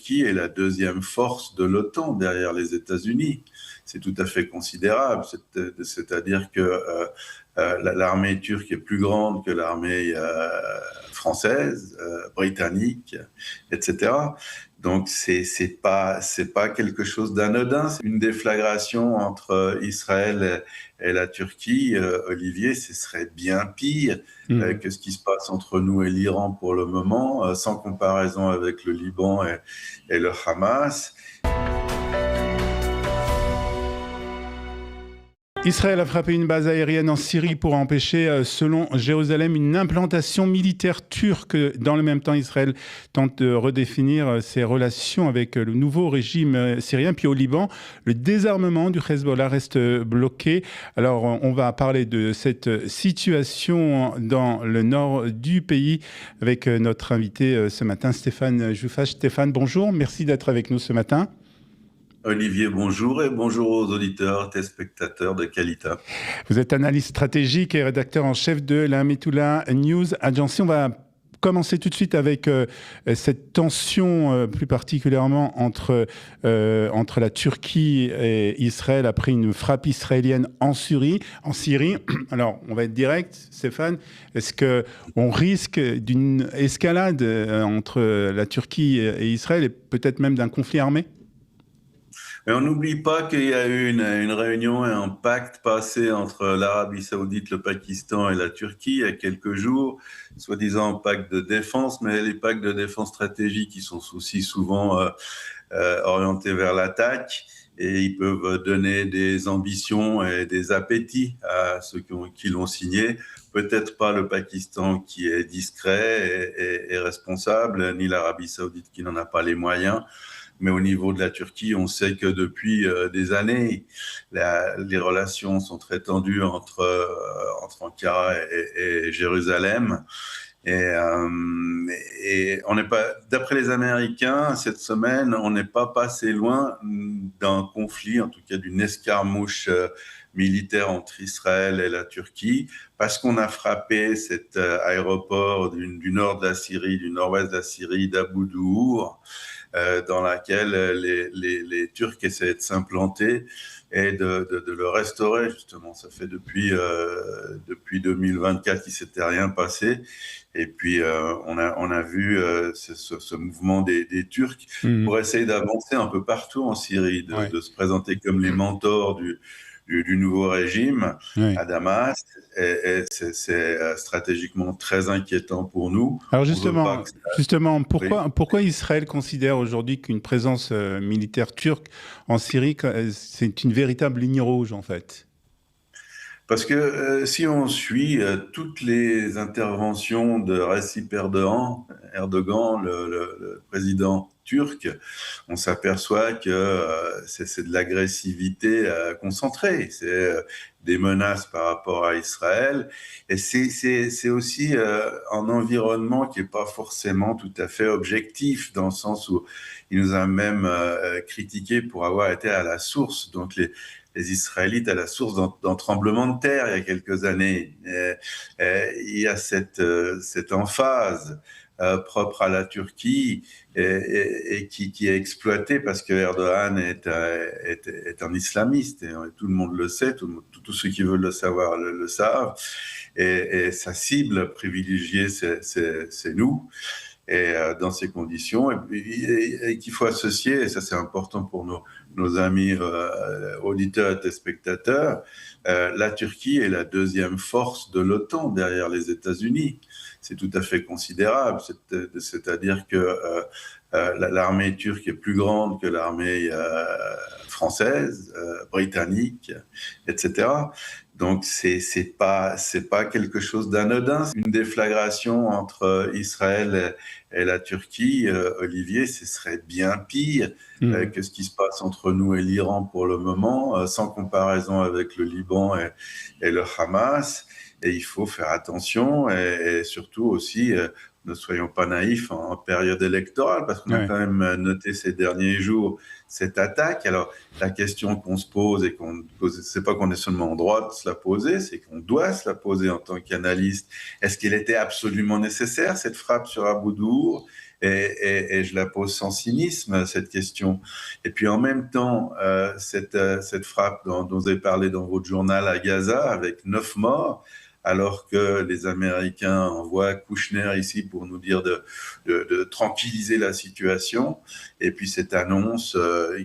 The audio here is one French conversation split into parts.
Turquie est la deuxième force de l'OTAN derrière les États-Unis. C'est tout à fait considérable. C'est-à-dire que l'armée turque est plus grande que l'armée française, britannique, etc. Donc c'est pas quelque chose d'anodin. C'est une déflagration entre Israël et la Turquie. Olivier, ce serait bien pire que ce qui se passe entre nous et l'Iran pour le moment, sans comparaison avec le Liban et le Hamas. Israël a frappé une base aérienne en Syrie pour empêcher, selon Jérusalem, une implantation militaire turque. Dans le même temps, Israël tente de redéfinir ses relations avec le nouveau régime syrien. Puis au Liban, le désarmement du Hezbollah reste bloqué. Alors, on va parler de cette situation dans le nord du pays avec notre invité ce matin, Stéphane Joufache. Stéphane, bonjour. Merci d'être avec nous ce matin. Olivier, bonjour et bonjour aux auditeurs, téléspectateurs de Kalita. Vous êtes analyste stratégique et rédacteur en chef de la Metula News Agency. On va commencer tout de suite avec cette tension plus particulièrement entre la Turquie et Israël après une frappe israélienne en Syrie. Alors, on va être direct, Stéphane. Est-ce qu'on risque d'une escalade entre la Turquie et Israël et peut-être même d'un conflit armé ? Mais on n'oublie pas qu'il y a eu une réunion et un pacte passé entre l'Arabie Saoudite, le Pakistan et la Turquie il y a quelques jours, soi-disant un pacte de défense, mais les pactes de défense stratégiques, ils sont aussi souvent orientés vers l'attaque et ils peuvent donner des ambitions et des appétits à ceux qui l'ont signé. Peut-être pas le Pakistan qui est discret et responsable, ni l'Arabie Saoudite qui n'en a pas les moyens. Mais au niveau de la Turquie, on sait que depuis des années, les relations sont très tendues entre Ankara et Jérusalem. Et on n'est pas, d'après les Américains, cette semaine, on n'est pas passé loin d'un conflit, en tout cas d'une escarmouche militaire entre Israël et la Turquie, parce qu'on a frappé cet aéroport du nord de la Syrie, du nord-ouest de la Syrie, d'Abu Douour, dans laquelle les Turcs essaient de s'implanter et de le restaurer, justement. Ça fait depuis 2024 qu'il ne s'était rien passé. Et puis, on a vu ce mouvement des Turcs pour essayer d'avancer un peu partout en Syrie, de se présenter comme les mentors du nouveau régime à Damas. Et c'est stratégiquement très inquiétant pour nous. Alors justement, pourquoi Israël considère aujourd'hui qu'une présence militaire turque en Syrie, c'est une véritable ligne rouge en fait ? Parce que si on suit toutes les interventions de Recep Erdogan, le président turc, on s'aperçoit que c'est de l'agressivité concentrée, c'est des menaces par rapport à Israël, et c'est aussi un environnement qui n'est pas forcément tout à fait objectif, dans le sens où il nous a même critiqué pour avoir été à la source. Donc les Israélites à la source d'un tremblement de terre il y a quelques années. Il y a cette emphase propre à la Turquie et qui est exploitée parce que Erdogan est un islamiste, et tout le monde le sait, tous ceux qui veulent le savoir le savent, et sa cible privilégiée, c'est nous. Et dans ces conditions, et qu'il faut associer, et ça c'est important pour nos amis auditeurs et téléspectateurs, la Turquie est la deuxième force de l'OTAN derrière les États-Unis. C'est tout à fait considérable, c'est-à-dire que l'armée turque est plus grande que l'armée française, britannique, etc. Donc c'est pas quelque chose d'anodin. Une déflagration entre Israël et la Turquie, Olivier, ce serait bien pire que ce qui se passe entre nous et l'Iran pour le moment, sans comparaison avec le Liban et le Hamas. Et il faut faire attention et surtout aussi ne soyons pas naïfs en période électorale, parce qu'on a Ouais. quand même noté ces derniers jours cette attaque. Alors, la question qu'on se pose et c'est pas qu'on est seulement en droit de se la poser, c'est qu'on doit se la poser en tant qu'analyste. Est-ce qu'il était absolument nécessaire, cette frappe sur Abu Daour? Et je la pose sans cynisme, cette question. Et puis en même temps, cette frappe dont vous avez parlé dans votre journal à Gaza, avec 9 morts, alors que les Américains envoient Kouchner ici pour nous dire de tranquilliser la situation. Et puis cette annonce,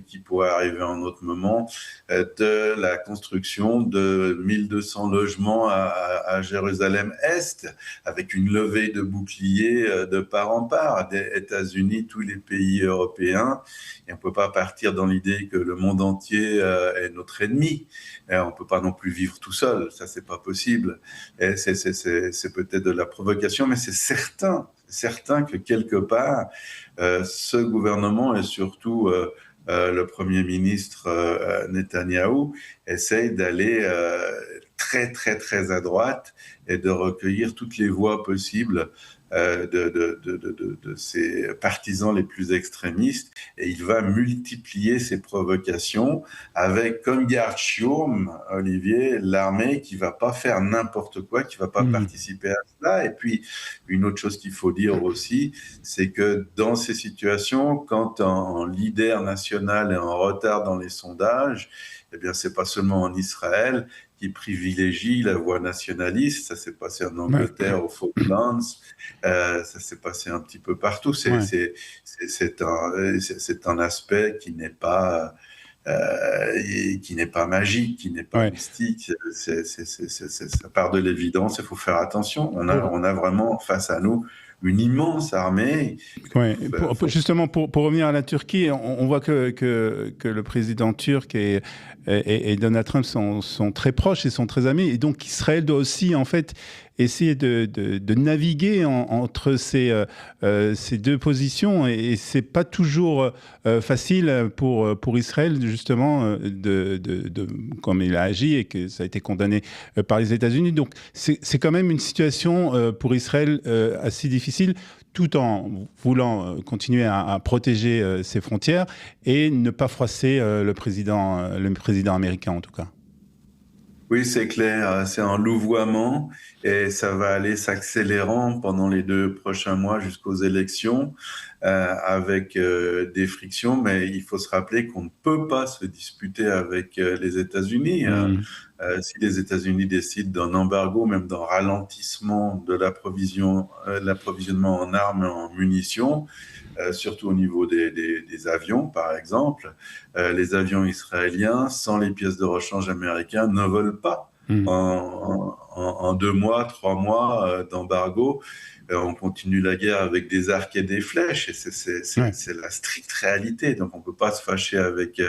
qui pourrait arriver en autre moment, de la construction de 1200 logements à Jérusalem-Est, avec une levée de boucliers de part en part, des États-Unis, tous les pays européens. Et on ne peut pas partir dans l'idée que le monde entier est notre ennemi. Et on ne peut pas non plus vivre tout seul, ça c'est pas possible. Et c'est peut-être de la provocation, mais c'est certain que quelque part, ce gouvernement et surtout le Premier ministre Netanyahou essaye d'aller très très très à droite et de recueillir toutes les voix possibles de ses partisans les plus extrémistes, et il va multiplier ses provocations avec comme garde-chiourme, Olivier, l'armée qui va pas faire n'importe quoi, qui va pas participer à cela. Et puis, une autre chose qu'il faut dire aussi, c'est que dans ces situations, quand un leader national est en retard dans les sondages, eh bien, c'est pas seulement en Israël qui privilégie la voix nationaliste. Ça s'est passé en Angleterre, aux Falklands, ça s'est passé un petit peu partout. C'est un aspect qui n'est pas magique, qui n'est pas mystique. Ça part de l'évidence. Il faut faire attention. On a vraiment face à nous une immense armée. Justement, pour revenir à la Turquie, on voit que le président turc et Donald Trump sont très proches et sont très amis. Et donc, Israël doit aussi, en fait, essayer de naviguer entre ces deux positions. Et c'est pas toujours facile pour Israël, justement, comme il a agi et que ça a été condamné par les États-Unis. Donc, c'est quand même une situation pour Israël assez difficile, tout en voulant continuer à protéger ses frontières et ne pas froisser le président américain, en tout cas. Oui, c'est clair, c'est un louvoiement et ça va aller s'accélérant pendant les 2 prochains mois jusqu'aux élections, avec des frictions, mais il faut se rappeler qu'on ne peut pas se disputer avec les États-Unis. Si les États-Unis décident d'un embargo, même d'un ralentissement de l'approvisionnement en armes et en munitions, surtout au niveau des avions, par exemple. Les avions israéliens, sans les pièces de rechange américaines, ne volent pas. En 2 mois, 3 mois d'embargo, on continue la guerre avec des arcs et des flèches, et c'est la stricte réalité. Donc on ne peut pas se fâcher avec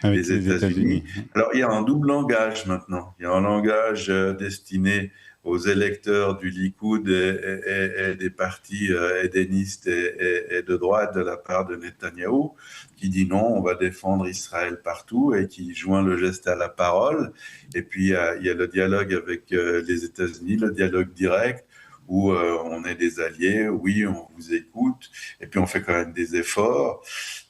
les États-Unis. Alors il y a un double langage maintenant. Il y a un langage destiné aux électeurs du Likoud et des partis édénistes et de droite de la part de Netanyahou, qui dit non, on va défendre Israël partout, et qui joint le geste à la parole. Et puis il y a le dialogue avec les États-Unis, le dialogue direct, où on est des alliés, oui, on vous écoute, et puis on fait quand même des efforts,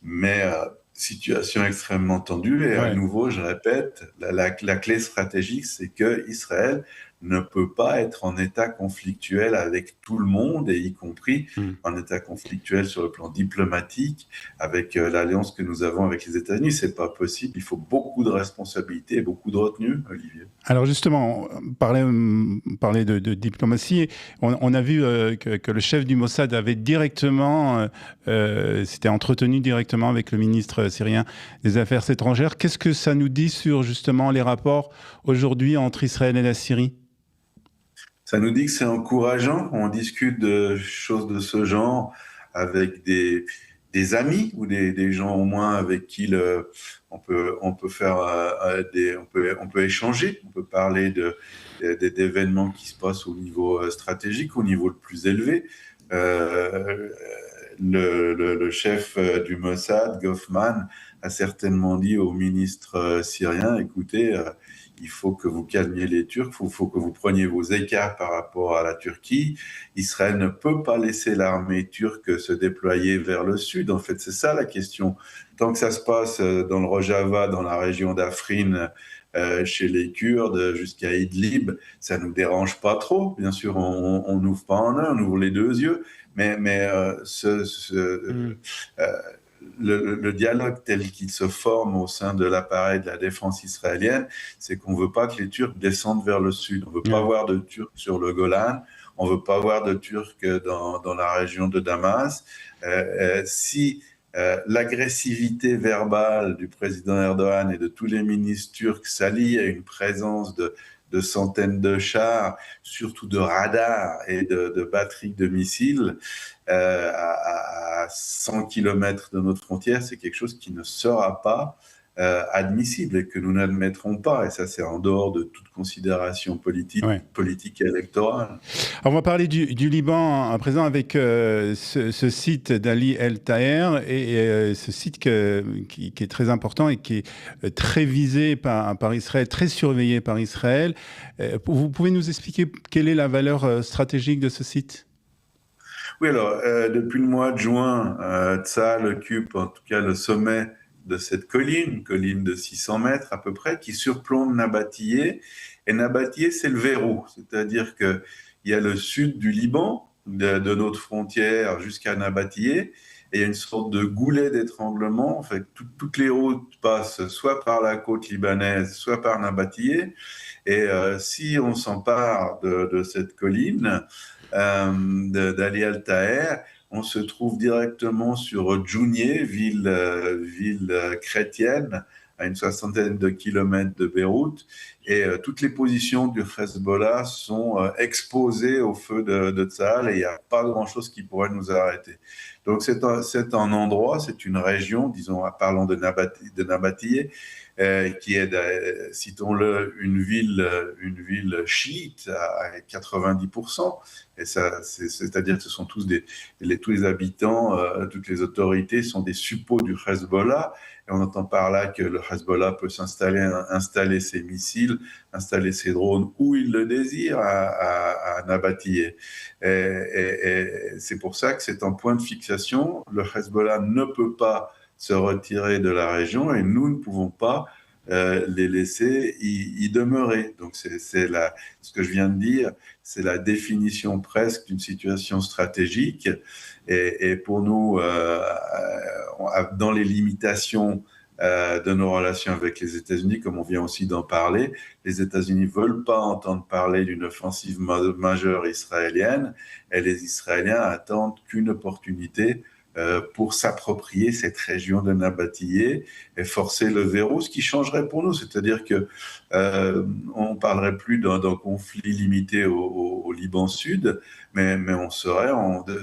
mais situation extrêmement tendue. Et à nouveau, je répète, la clé stratégique, c'est que Israël ne peut pas être en état conflictuel avec tout le monde, et y compris en état conflictuel sur le plan diplomatique avec l'alliance que nous avons avec les États-Unis. C'est pas possible. Il faut beaucoup de responsabilités et beaucoup de retenue, Olivier. Alors justement, parler de diplomatie, on a vu que le chef du Mossad avait directement, s'était entretenu directement avec le ministre syrien des Affaires étrangères. Qu'est-ce que ça nous dit sur justement les rapports aujourd'hui entre Israël et la Syrie ? Ça nous dit que c'est encourageant. On discute de choses de ce genre avec des amis ou des gens au moins avec qui on peut faire on peut échanger, on peut parler d'événements qui se passent au niveau stratégique, au niveau le plus élevé. Le chef du Mossad, Goffman, a certainement dit au ministre syrien, écoutez, il faut que vous calmiez les Turcs, il faut que vous preniez vos écarts par rapport à la Turquie. Israël ne peut pas laisser l'armée turque se déployer vers le sud. En fait, c'est ça la question. Tant que ça se passe dans le Rojava, dans la région d'Afrin, chez les Kurdes, jusqu'à Idlib, ça nous dérange pas trop. Bien sûr, on n'ouvre pas en un, on ouvre les deux yeux, mais le dialogue tel qu'il se forme au sein de l'appareil de la défense israélienne, c'est qu'on ne veut pas que les Turcs descendent vers le sud. On ne veut pas voir de Turcs sur le Golan, on ne veut pas voir de Turcs dans la région de Damas. Si l'agressivité verbale du président Erdogan et de tous les ministres turcs s'allie à une présence de centaines de chars, surtout de radars et de batteries de missiles, à 100 km de notre frontière, c'est quelque chose qui ne sera pas admissible et que nous n'admettrons pas. Et ça, c'est en dehors de toute considération politique et électorale. Alors, on va parler du Liban à présent avec ce site d'Ali El Taher et ce site qui est très important et qui est très visé par Israël, très surveillé par Israël. Vous pouvez nous expliquer quelle est la valeur stratégique de ce site ? Oui, alors, depuis le mois de juin, Tsahal occupe en tout cas le sommet de cette colline de 600 mètres à peu près, qui surplombe Nabatillé. Et Nabatillé, c'est le verrou, c'est-à-dire qu'il y a le sud du Liban, de notre frontière jusqu'à Nabatillé, et il y a une sorte de goulet d'étranglement. En fait, toutes les routes passent soit par la côte libanaise, soit par Nabatillé. Et si on s'empare de cette colline, d'Ali El Taher, on se trouve directement sur Djounieh, ville chrétienne, à une soixantaine de kilomètres de Beyrouth, et toutes les positions du Hezbollah sont exposées au feu de Tsahal, et il n'y a pas grand-chose qui pourrait nous arrêter. Donc c'est un endroit, c'est une région, disons, parlons de Nabatillé, qui est, citons-le, une ville chiite à 90%. Et ça, c'est-à-dire que ce sont tous tous les habitants, toutes les autorités sont des suppôts du Hezbollah. Et on entend par là que le Hezbollah peut installer ses missiles, installer ses drones où il le désire à Nabatillé. Et c'est pour ça que c'est un point de fixation. Le Hezbollah ne peut pas se retirer de la région et nous ne pouvons pas les laisser y demeurer. Donc ce que je viens de dire, c'est la définition presque d'une situation stratégique. Et pour nous, dans les limitations de nos relations avec les États-Unis, comme on vient aussi d'en parler, les États-Unis ne veulent pas entendre parler d'une offensive majeure israélienne, et les Israéliens attendent qu'une opportunité pour s'approprier cette région de Nabatillé et forcer le verrou, ce qui changerait pour nous. C'est-à-dire que on ne parlerait plus d'un conflit limité au Liban Sud, mais on serait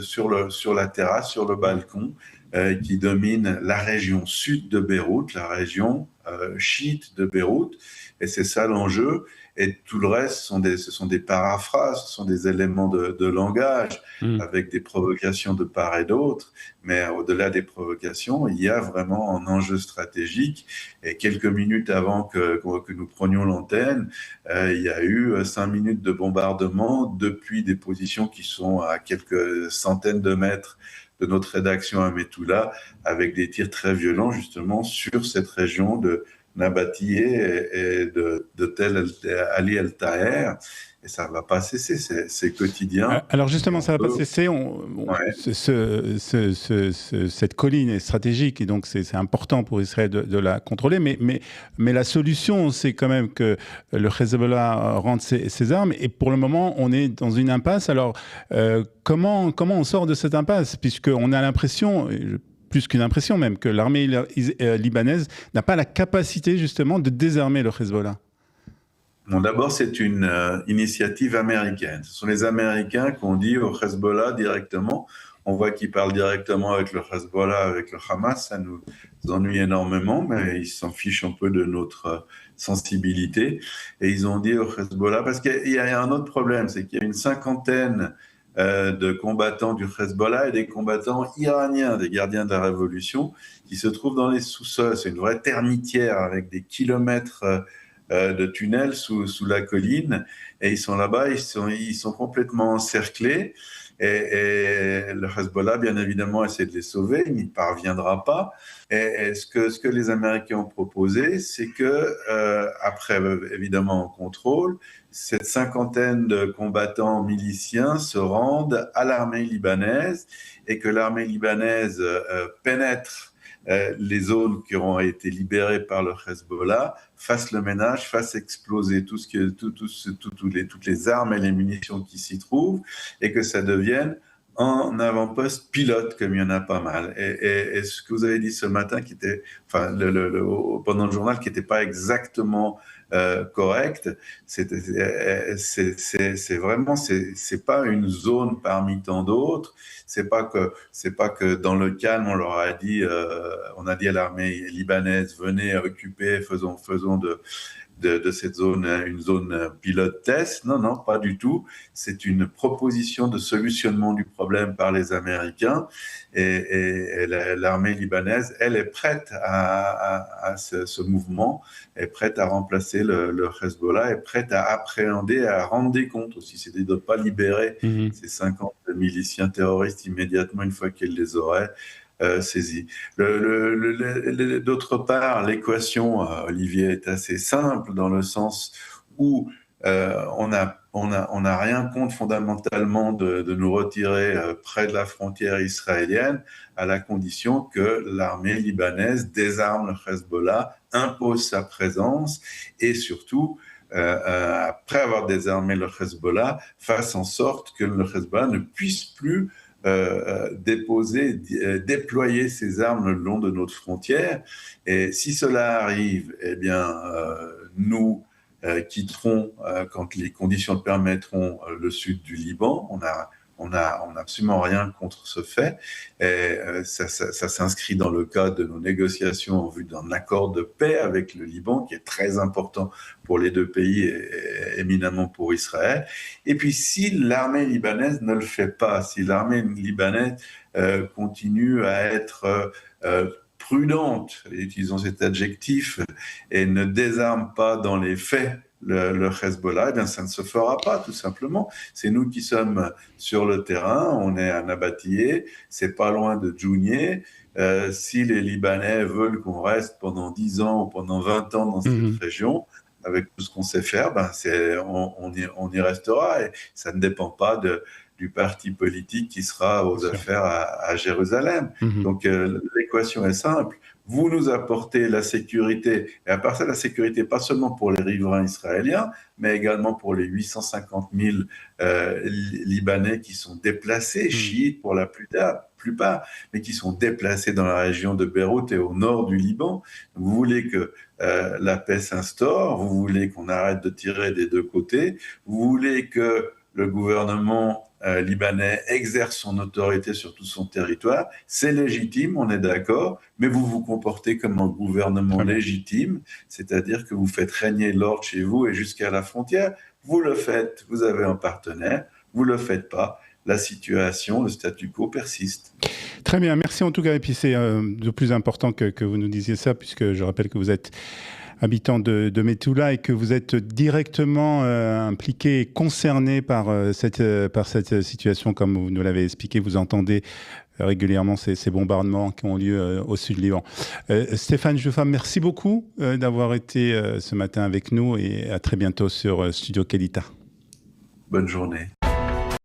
sur la terrasse, sur le balcon, qui domine la région sud de Beyrouth, la région chiite de Beyrouth, et c'est ça l'enjeu. Et tout le reste, ce sont des paraphrases, ce sont des éléments de langage, avec des provocations de part et d'autre. Mais au-delà des provocations, il y a vraiment un enjeu stratégique. Et quelques minutes avant que nous prenions l'antenne, il y a eu 5 minutes de bombardement depuis des positions qui sont à quelques centaines de mètres de notre rédaction à Metula, avec des tirs très violents justement sur cette région de Nabatillé et de Tel Ali El Taher, et ça ne va pas cesser, c'est quotidien. Alors justement, ça ne va pas cesser. Cette colline est stratégique et donc c'est important pour Israël de la contrôler, mais la solution, c'est quand même que le Hezbollah rentre ses armes, et pour le moment, on est dans une impasse. Alors, comment on sort de cette impasse, puisqu'on a l'impression, plus qu'une impression même, que l'armée libanaise n'a pas la capacité justement de désarmer le Hezbollah? Bon, d'abord, c'est une initiative américaine. Ce sont les Américains qui ont dit au Hezbollah directement. On voit qu'ils parlent directement avec le Hezbollah, avec le Hamas. Ça nous ennuie énormément, mais ils s'en fichent un peu de notre sensibilité. Et ils ont dit au Hezbollah, parce qu'il y a un autre problème, c'est qu'il y a une cinquantaine de combattants du Hezbollah et des combattants iraniens, des gardiens de la révolution, qui se trouvent dans les sous-sols. C'est une vraie termitière avec des kilomètres de tunnels sous la colline, et ils sont là-bas, ils sont complètement encerclés. Et le Hezbollah, bien évidemment, essaie de les sauver, il n'y parviendra pas. Et ce que les Américains ont proposé, c'est que, après évidemment contrôle, cette cinquantaine de combattants miliciens se rendent à l'armée libanaise et que l'armée libanaise pénètre les zones qui auront été libérées par le Hezbollah, fasse le ménage, fasse exploser toutes les armes et les munitions qui s'y trouvent, et que ça devienne un avant-poste pilote, comme il y en a pas mal. Et ce que vous avez dit ce matin, qui était, enfin, pendant le journal, qui n'était pas exactement correct, c'est vraiment, c'est pas une zone parmi tant d'autres. C'est pas que dans le calme on leur a dit, on a dit à l'armée libanaise, venez occuper, faisons de cette zone une zone pilote test. Non, non, pas du tout. C'est une proposition de solutionnement du problème par les Américains, et l'armée libanaise, elle est prête à ce mouvement, est prête à remplacer le Hezbollah, est prête à appréhender, à rendre des comptes aussi, c'est-à-dire de ne pas libérer ces 50 miliciens terroristes immédiatement une fois qu'elle les aurait saisis. D'autre part, l'équation, Olivier, est assez simple dans le sens où on n'a rien contre fondamentalement de nous retirer près de la frontière israélienne, à la condition que l'armée libanaise désarme le Hezbollah, impose sa présence et surtout, après avoir désarmé le Hezbollah, fasse en sorte que le Hezbollah ne puisse plus déployer ses armes le long de notre frontière. Et si cela arrive, eh bien, nous quitterons, quand les conditions le permettront, le sud du Liban. On n'a absolument rien contre ce fait. Et ça s'inscrit dans le cadre de nos négociations en vue d'un accord de paix avec le Liban, qui est très important pour les deux pays et éminemment pour Israël. Et puis, si l'armée libanaise ne le fait pas, si l'armée libanaise continue à être prudente, utilisons cet adjectif, et ne désarme pas dans les faits le Hezbollah, eh bien, ça ne se fera pas, tout simplement. C'est nous qui sommes sur le terrain, on est à Nabatillé, c'est pas loin de Djounieh. Si les Libanais veulent qu'on reste pendant 10 ans ou pendant 20 ans dans cette région, avec tout ce qu'on sait faire, ben on y restera, et ça ne dépend pas du parti politique qui sera aux affaires à Jérusalem. Donc l'équation est simple. Vous nous apportez la sécurité, et à part ça, la sécurité pas seulement pour les riverains israéliens, mais également pour les 850 000 Libanais qui sont déplacés, chiites pour la plupart, mais qui sont déplacés dans la région de Beyrouth et au nord du Liban. Vous voulez que la paix s'instaure, vous voulez qu'on arrête de tirer des deux côtés, vous voulez que le gouvernement libanais exerce son autorité sur tout son territoire. C'est légitime, on est d'accord, mais vous vous comportez comme un gouvernement légitime, c'est-à-dire que vous faites régner l'ordre chez vous et jusqu'à la frontière. Vous le faites, vous avez un partenaire, vous le faites pas, la situation, le statu quo persiste. Très bien, merci en tout cas. Et puis c'est de plus important que vous nous disiez ça, puisque je rappelle que vous êtes habitant de Metula et que vous êtes directement impliqué et concerné par cette situation, comme vous nous l'avez expliqué. Vous entendez régulièrement ces bombardements qui ont lieu au sud du Liban. Stéphane Jouffa, merci beaucoup d'avoir été ce matin avec nous, et à très bientôt sur Studio Kelita. Bonne journée.